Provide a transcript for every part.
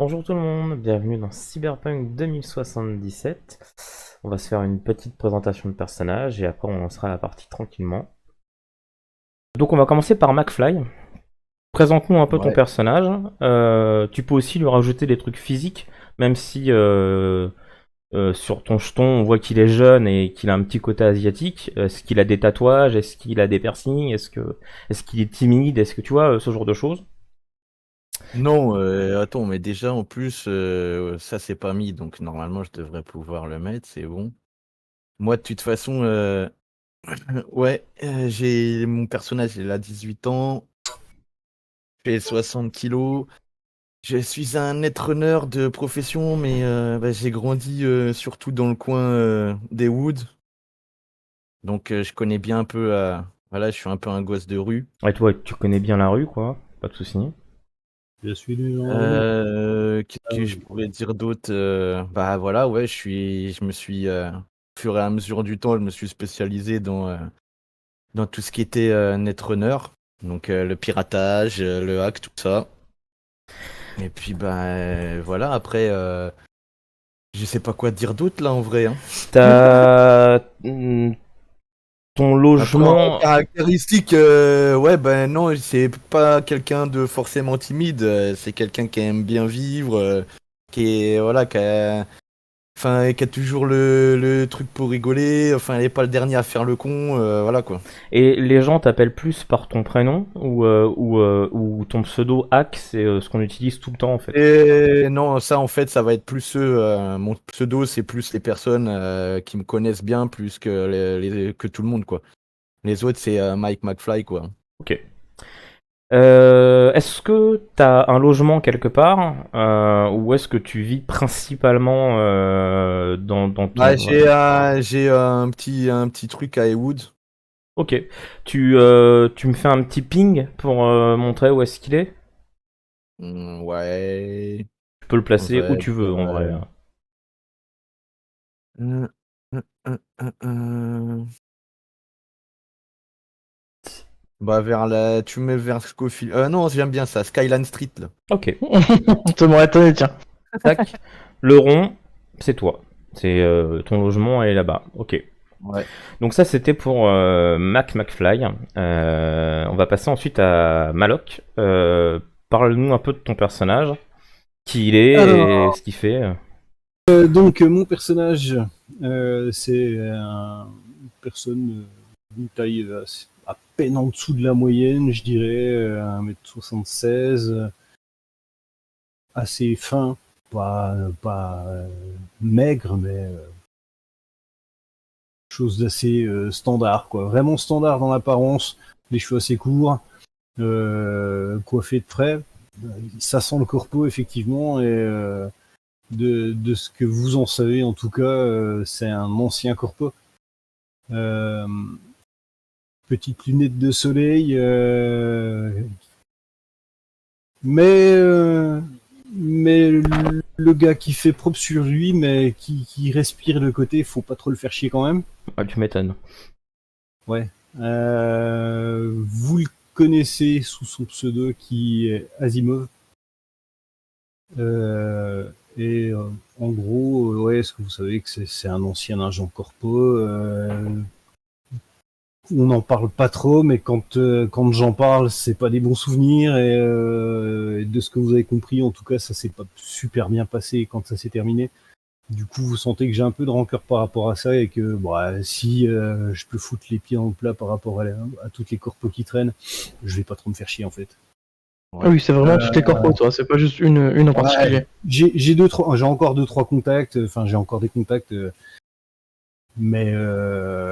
Bonjour tout le monde, bienvenue dans Cyberpunk 2077. On va se faire une petite présentation de personnage et après on lancera la partie tranquillement. Donc on va commencer par McFly. Présente-nous un peu ton Ouais. personnage. Tu peux aussi lui rajouter des trucs physiques, même si sur ton jeton on voit qu'il est jeune et qu'il a un petit côté asiatique. Est-ce qu'il a des tatouages? Est-ce qu'il a des piercings? Est-ce qu'il est timide? Est-ce que tu vois ce genre de choses? Non, attends, mais déjà en plus, ça c'est pas mis, donc normalement je devrais pouvoir le mettre, c'est bon. Moi de toute façon, ouais, j'ai mon personnage, il a 18 ans, fait 60 kilos. Je suis un netrunner de profession, mais j'ai grandi surtout dans le coin des Woods, donc je connais bien un peu, voilà, je suis un peu un gosse de rue. Ouais, toi tu connais bien la rue quoi, pas de soucis. Je suis du genre. Qu'est-ce que je pourrais dire d'autre? Bah voilà, ouais, je me suis, au fur et à mesure du temps, je me suis spécialisé dans tout ce qui était netrunner, donc le piratage, le hack, tout ça. Et puis bah voilà, après, je sais pas quoi dire d'autre là en vrai, hein. T'as ton Après, en logement. caractéristique, ouais, ben non, c'est pas quelqu'un de forcément timide, c'est quelqu'un qui aime bien vivre, qui est, voilà, enfin, qui a toujours le truc pour rigoler, enfin, elle est pas le dernier à faire le con, voilà quoi. Et les gens t'appellent plus par ton prénom ou ton pseudo hack, c'est ce qu'on utilise tout le temps en fait. Et non, ça en fait, ça va être plus ceux, mon pseudo, c'est plus les personnes qui me connaissent bien plus que, que tout le monde quoi. Les autres, c'est Mike McFly quoi. Ok. Est-ce que t'as un logement quelque part ou est-ce que tu vis principalement dans Bah, ton... j'ai un petit truc à Ewood. Ok. Tu me fais un petit ping pour montrer où est-ce qu'il est? Ouais, Tu peux le on placer où va tu veux dire. en vrai. Euh, euh, euh, euh. Bah, tu mets vers Scofield. Non, j'aime bien ça, Skyline Street là. Ok. Ça m'aurait étonné, tiens. Tac. Le rond, c'est toi. C'est ton logement est là-bas. Ok. Ouais. Donc ça c'était pour McFly. On va passer ensuite à Maloc. Parle-nous un peu de ton personnage, qui il est et Alors, ce qu'il fait. mon personnage, c'est une personne d'une taille à peine en dessous de la moyenne, je dirais, 1m76, assez fin, pas maigre, mais chose d'assez standard, quoi. Vraiment standard dans l'apparence, les cheveux assez courts, coiffé de près. Ça sent le corpo, effectivement, et de ce que vous en savez, en tout cas, c'est un ancien corpo. Euh, Petite lunette de soleil, mais le gars qui fait propre sur lui, mais qui respire de côté, faut pas trop le faire chier quand même. Ah, tu m'étonnes. Ouais. Vous le connaissez sous son pseudo qui est Asimov. Euh, et en gros, ouais, est-ce que vous savez que c'est un ancien agent corpo. On n'en parle pas trop, mais quand j'en parle, c'est pas des bons souvenirs. Et de ce que vous avez compris, en tout cas, ça s'est pas super bien passé quand ça s'est terminé. Du coup, vous sentez que j'ai un peu de rancœur par rapport à ça et que bah, si je peux foutre les pieds dans le plat par rapport à toutes les corpos qui traînent, je vais pas trop me faire chier en fait. Ouais. Ah oui, c'est vraiment toutes les corpos, toi, c'est pas juste une en Ouais, particulier. j'ai encore deux trois contacts. Enfin, j'ai encore des contacts, mais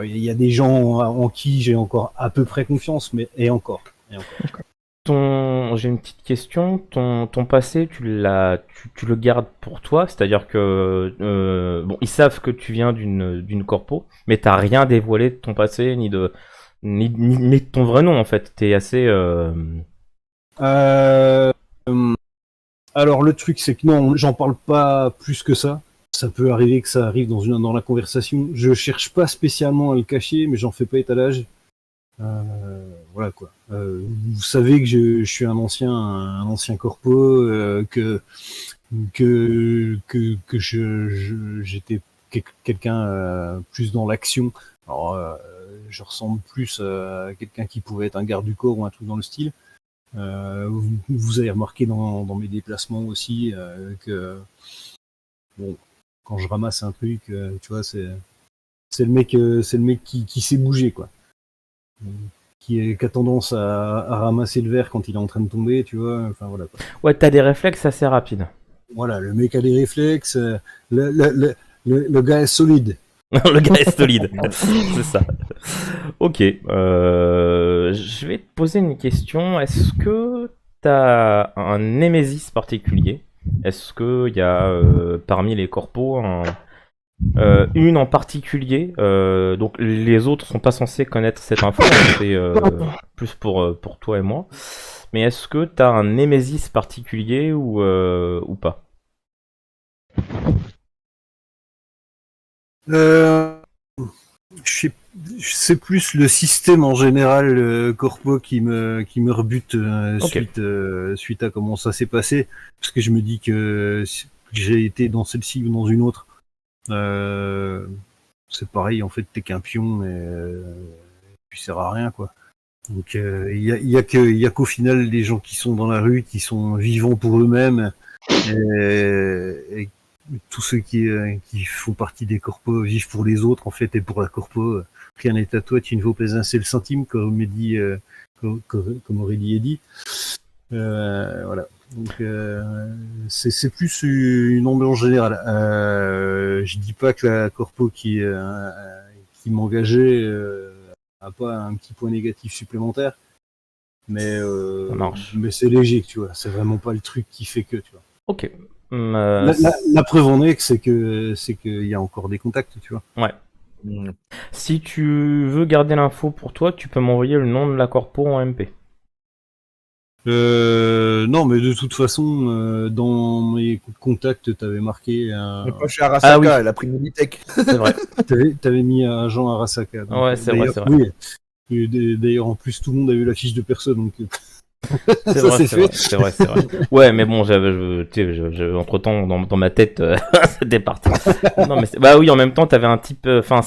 il y a des gens en qui j'ai encore à peu près confiance, mais et encore, et encore. J'ai une petite question. Ton passé, tu le gardes pour toi, c'est-à-dire que bon, ils savent que tu viens d'une corpo, mais t'as rien dévoilé de ton passé ni de ton vrai nom en fait. T'es assez Euh, alors le truc c'est que non, j'en parle pas plus que ça. Ça peut arriver que ça arrive dans la conversation. Je cherche pas spécialement à le cacher, mais j'en fais pas étalage. Voilà quoi. Vous savez que je suis un ancien corpo, que j'étais quelqu'un plus dans l'action. Alors, je ressemble plus à quelqu'un qui pouvait être un garde du corps ou un truc dans le style. Vous avez remarqué dans mes déplacements aussi que bon, quand je ramasse un truc, tu vois, c'est le mec qui sait bouger, quoi. Qui a tendance à ramasser le verre quand il est en train de tomber, tu vois. Enfin voilà, quoi. Ouais, t'as des réflexes assez rapides. Voilà, le mec a des réflexes, le gars est solide. Le gars est solide, c'est ça. Ok, je vais te poser une question. Est-ce que t'as un némésis particulier? Est-ce qu'il y a parmi les corpos une en particulier? Donc les autres sont pas censés connaître cette info, c'est plus pour toi et moi. Mais est-ce que t'as un némésis particulier ou pas? C'est plus le système en général corpo qui me rebute Ok. suite à comment ça s'est passé, parce que je me dis que si j'ai été dans celle-ci ou dans une autre, c'est pareil, en fait t'es qu'un pion et tu sers à rien, quoi. Donc il y a qu'au final les gens qui sont dans la rue qui sont vivants pour eux-mêmes, et tous ceux qui font partie des corpos vivent pour les autres, en fait, et pour la corpo, rien n'est à toi, tu ne vaux pas un seul centime, comme Aurélie a dit. Voilà. Donc c'est plus une ambiance générale. Je dis pas que la corpo qui m'engageait a pas un petit point négatif supplémentaire, mais Ça marche. c'est léger, tu vois. C'est vraiment pas le truc qui fait que, tu vois. Ok. La preuve en est que c'est qu'il y a encore des contacts, tu vois. Ouais. Mm. Si tu veux garder l'info pour toi, tu peux m'envoyer le nom de la corpo en MP. Non, mais de toute façon, dans mes contacts, t'avais marqué Mais pas chez Arasaka, Ah oui. elle a pris Meditech. C'est vrai. t'avais mis Agent Arasaka. Donc, Ouais, c'est vrai, d'ailleurs, c'est vrai. oui. Et d'ailleurs, en plus, tout le monde a eu la fiche de personne, donc C'est ça vrai, c'est c'est fait. vrai, c'est vrai, c'est vrai. Ouais, mais bon, entre-temps, dans ma tête, c'était parti. Non, mais bah oui, en même temps, t'avais un type, enfin,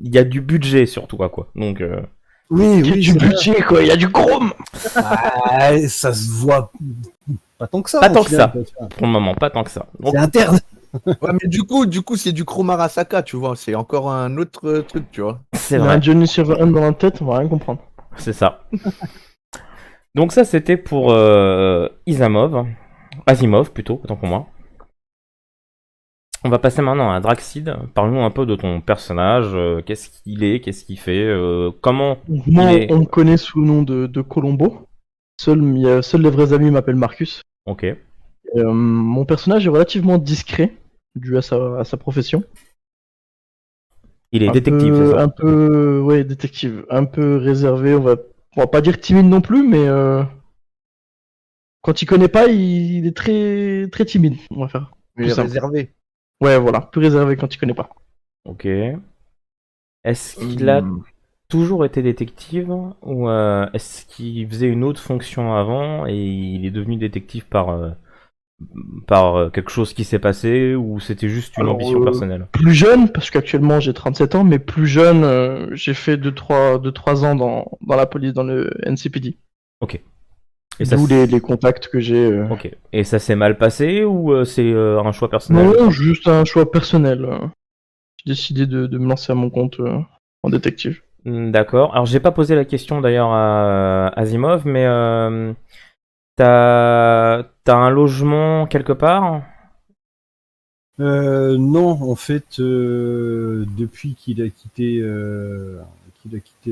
il y a du budget sur toi, quoi. Donc, Oui, Il y a oui, du budget, quoi, il y a du chrome. ça se voit pas tant que ça. pas au tant que final, ça. quoi, tu vois. Pour le moment, pas tant que ça. Donc, C'est interne. Ouais, mais du coup, c'est du Chrome Arasaka, tu vois. C'est encore un autre truc, tu vois. c'est Il a vrai, un Johnny Silverhand dans la tête, on va rien comprendre. c'est ça. Donc ça, c'était pour Asimov, plutôt, autant pour moi. On va passer maintenant à Draxid. Parle-nous un peu de ton personnage. Qu'est-ce qu'il est, qu'est-ce qu'il fait, comment Moi, il est. on me connaît sous le nom de Colombo. Seuls les vrais amis m'appellent Marcus. Ok. Mon personnage est relativement discret, dû à sa profession. Il est détective, c'est ça? Un peu, ouais, détective. Un peu réservé, on va pas dire timide non plus, mais quand il connaît pas, il est très, très timide, on va faire. Mais Plus simple. réservé. Ouais, voilà, plus réservé quand il connaît pas. Ok. Est-ce qu'il a toujours été détective ou est-ce qu'il faisait une autre fonction avant et il est devenu détective par quelque chose qui s'est passé ou c'était juste une Alors, ambition personnelle? Plus jeune, parce qu'actuellement j'ai 37 ans, mais plus jeune, j'ai fait 2-3 ans dans la police, dans le NCPD. Ok. Et ça, D'où les contacts que j'ai. ok. Et ça s'est mal passé ou c'est un choix personnel? Non, juste un choix personnel. J'ai décidé de me lancer à mon compte en détective. D'accord. Alors j'ai pas posé la question d'ailleurs à Asimov, mais t'as un logement quelque part? Non, en fait, depuis qu'il a quitté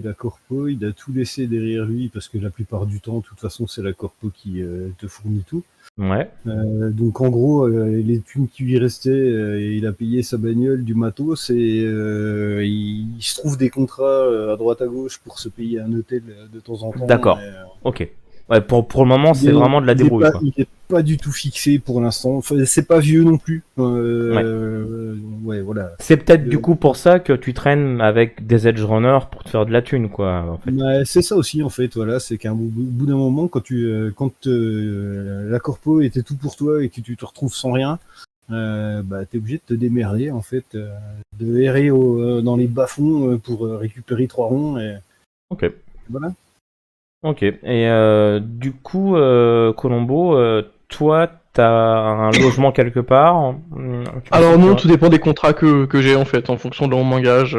la corpo, il a tout laissé derrière lui parce que la plupart du temps, de toute façon, c'est la corpo qui te fournit tout. Ouais. Donc en gros, les thunes qui lui restaient, il a payé sa bagnole, du matos, et il se trouve des contrats à droite à gauche pour se payer un hôtel de temps en temps. D'accord. Et, Ok. Ouais, pour le moment, c'est vraiment de la débrouille, quoi. Il est pas du tout fixé pour l'instant. Enfin, c'est pas vieux non plus. Ouais, voilà. C'est peut-être du coup pour ça que tu traînes avec des edge runners pour te faire de la thune, quoi. En fait. Ouais, c'est ça aussi en fait. Voilà, c'est qu'à bout d'un moment, quand la corpo était tout pour toi et que tu te retrouves sans rien, bah t'es obligé de te démerder en fait, de errer dans les bas-fonds pour récupérer 3 ronds. Et Ok. voilà. Ok. Et du coup, Colombo, toi, t'as un logement quelque part? Alors non, tout dépend des contrats que j'ai en fait, en fonction de mon engage,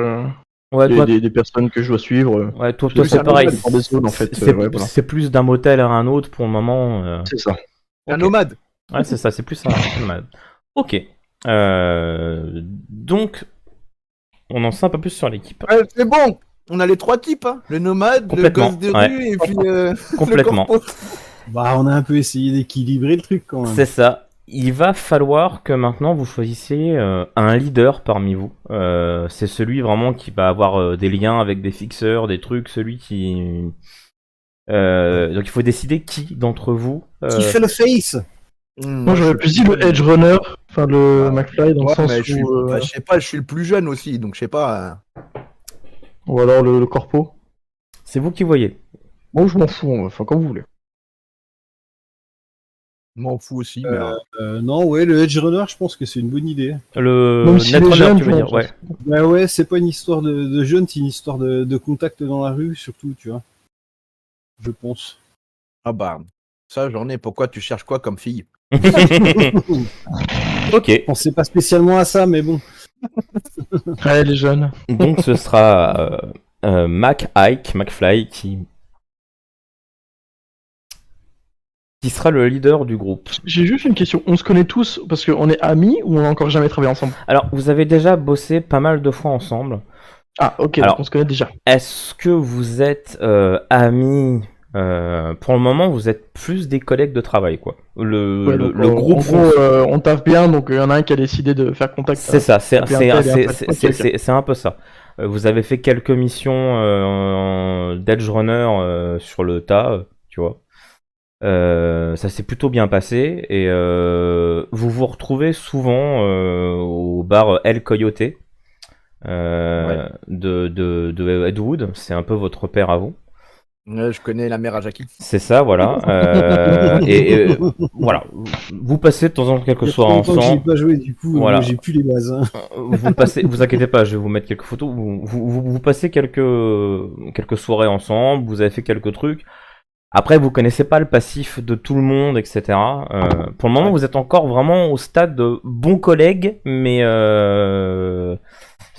Ouais, toi, des personnes que je dois suivre. ouais, toi, Parce que c'est pareil. nomade pour des zones, en fait, C'est ouais, voilà. c'est plus d'un motel à un autre pour le moment. C'est ça. Un Ok. nomade. Ouais, c'est ça, c'est plus un nomade. Ok. Donc, on en sait un peu plus sur l'équipe. Ouais, c'est bon. On a les 3 types, hein. Le nomade, le Complètement, gosse de ouais. rue et puis Complètement. le corpo. Bah, on a un peu essayé d'équilibrer le truc quand même. C'est ça. Il va falloir que maintenant vous choisissiez un leader parmi vous. C'est celui vraiment qui va avoir des liens avec des fixeurs, des trucs, celui qui... donc il faut décider qui d'entre vous... Qui fait le face? Moi j'aurais plus dit le Edge Runner, enfin le McFly, dans le sens mais où... je sais pas, je suis le plus jeune aussi, donc je sais pas. Ou alors le corpo. C'est vous qui voyez. Moi je m'en fous, enfin comme vous voulez. Je m'en fous aussi, mais Non, ouais, le Edge Runner, je pense que c'est une bonne idée. Le Même si les Netrunner, jeunes, tu veux je dire, pense. ouais. Bah ouais, c'est pas une histoire de jeunes, c'est une histoire de contact dans la rue, surtout, tu vois. Je pense. ah bah ça j'en ai. Pourquoi tu cherches quoi comme fille? Ok, Je pensais pas spécialement à ça, mais bon. Ouais, les jeunes. donc ce sera McFly qui sera le leader du groupe. J'ai juste une question, on se connaît tous parce qu'on est amis ou on a encore jamais travaillé ensemble? Alors, vous avez déjà bossé pas mal de fois ensemble. Ah ok, Alors, donc on se connaît déjà. Est-ce que vous êtes amis pour le moment, vous êtes plus des collègues de travail, quoi. Ouais, donc, Le groupe, en gros, on taffe bien, donc il y en a un qui a décidé de faire contact. c'est ça, c'est taper un tel et un tel. Ok. c'est un peu ça. Vous avez fait quelques missions d'Edge Runner sur le tas, tu vois. Ça s'est plutôt bien passé et vous vous retrouvez souvent au bar El Coyote de Ed Wood. C'est un peu votre père à vous. Je connais la mère à Jackie. C'est ça, voilà. Voilà. Vous passez de temps en temps quelques Il y a soirs trop longtemps que j'y ai ensemble. pas joué, du coup, Voilà. moi, j'ai plus les bases. Hein. Vous passez, vous inquiétez pas, je vais vous mettre quelques photos. Vous passez quelques soirées ensemble. Vous avez fait quelques trucs. Après, vous connaissez pas le passif de tout le monde, etc. Pour le moment, vous êtes encore vraiment au stade de bons collègues, mais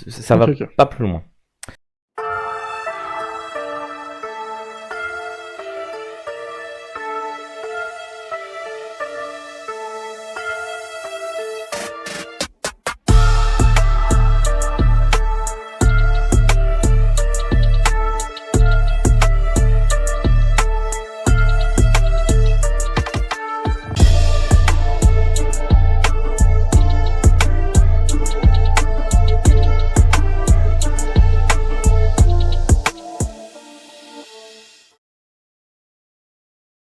ça va Ok. pas plus loin.